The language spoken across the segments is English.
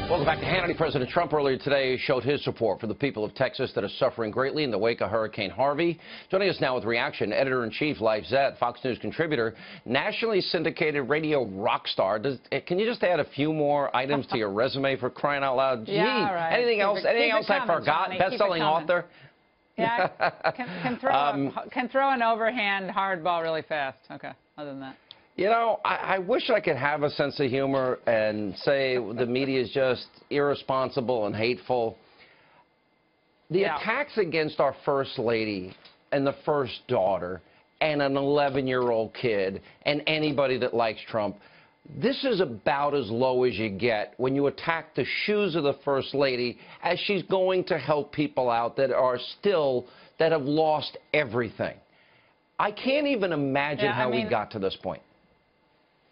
Welcome back to Hannity. President Trump earlier today showed his support for the people of Texas that are suffering greatly in the wake of Hurricane Harvey. Joining us now with reaction, editor-in-chief Leif Zett, Fox News contributor, nationally syndicated radio rock star. Can you just add a few more items to your resume for crying out loud? Gee, yeah, right. Anything else I forgot? Best-selling author? Yeah, can throw an overhand hardball really fast. Okay, other than that. You know, I wish I could have a sense of humor and say the media is just irresponsible and hateful. The attacks against our First Lady and the First Daughter and an 11-year-old kid and anybody that likes Trump, this is about as low as you get when you attack the shoes of the First Lady as she's going to help people out that have lost everything. I can't even imagine how we got to this point.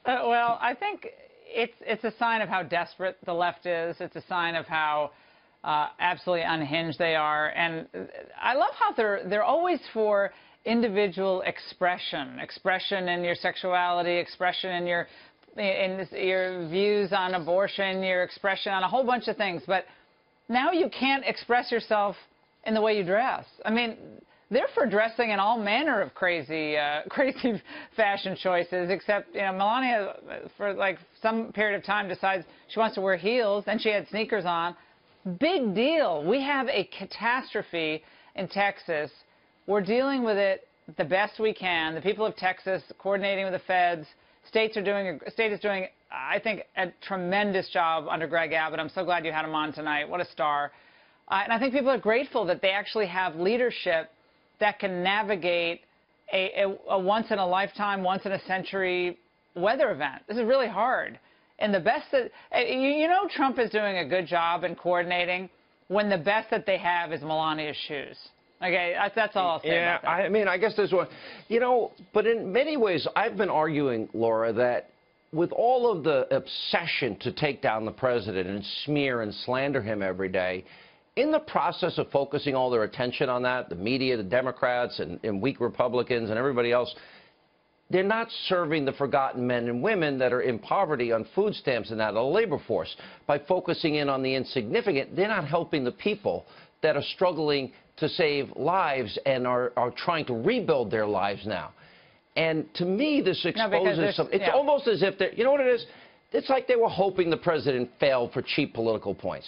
Well, I think it's a sign of how desperate the left is. It's a sign of how absolutely unhinged they are. And I love how they're always for individual expression in your sexuality, expression in your views on abortion, your expression on a whole bunch of things. But now you can't express yourself in the way you dress. I mean, they're for dressing in all manner of crazy fashion choices, except, you know, Melania, for like some period of time, decides she wants to wear heels, then she had sneakers on. Big deal. We have a catastrophe in Texas. We're dealing with it the best we can. The people of Texas coordinating with the feds. State is doing, I think, a tremendous job under Greg Abbott. I'm so glad you had him on tonight. What a star. And I think people are grateful that they actually have leadership that can navigate a once-in-a-lifetime, once-in-a-century weather event. This is really hard. And the best that, you know, Trump is doing a good job in coordinating when the best that they have is Melania's shoes. Okay, that's all I'll say about that. I mean, I guess there's one, you know, but in many ways, I've been arguing, Laura, that with all of the obsession to take down the president and smear and slander him every day, in the process of focusing all their attention on that, the media, the Democrats, and weak Republicans and everybody else, they're not serving the forgotten men and women that are in poverty on food stamps and that, the labor force. By focusing in on the insignificant, they're not helping the people that are struggling to save lives and are trying to rebuild their lives now. And to me, this exposes something. It's almost as if they're, you know what it is? It's like they were hoping the president failed for cheap political points.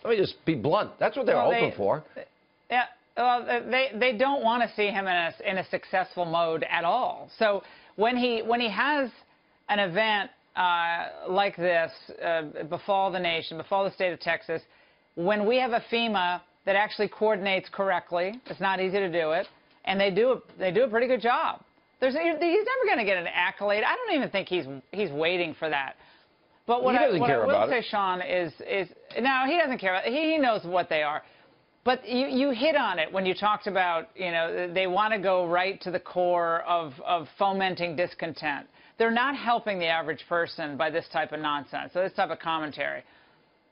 Let me just be blunt. That's what they're hoping for. Yeah, well, they don't want to see him in a successful mode at all. So when he has an event like this befall the nation, befall the state of Texas, when we have a FEMA that actually coordinates correctly, it's not easy to do it, and they do a pretty good job. He's never going to get an accolade. I don't even think he's waiting for that. But what I will say, Sean, is no, he doesn't care. He knows what they are. But you hit on it when you talked about, you know, they want to go right to the core of fomenting discontent. They're not helping the average person by this type of nonsense, so this type of commentary.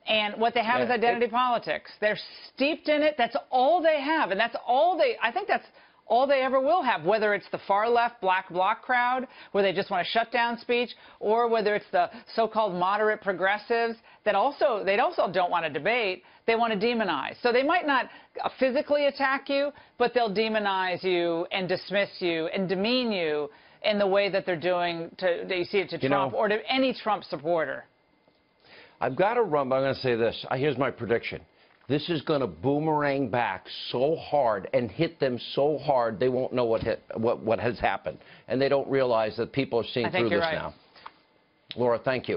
And what they have is identity politics. They're steeped in it. That's all they have, and that's all I think that's all they ever will have, whether it's the far-left black bloc crowd, where they just want to shut down speech, or whether it's the so-called moderate progressives that they also don't want to debate. They want to demonize. So they might not physically attack you, but they'll demonize you and dismiss you and demean you in the way that they're doing you see it to Trump or to any Trump supporter. I've got to run, but I'm going to say this. Here's my prediction. This is going to boomerang back so hard and hit them so hard they won't know what has happened. And they don't realize that people are seeing through this now. Laura, thank you.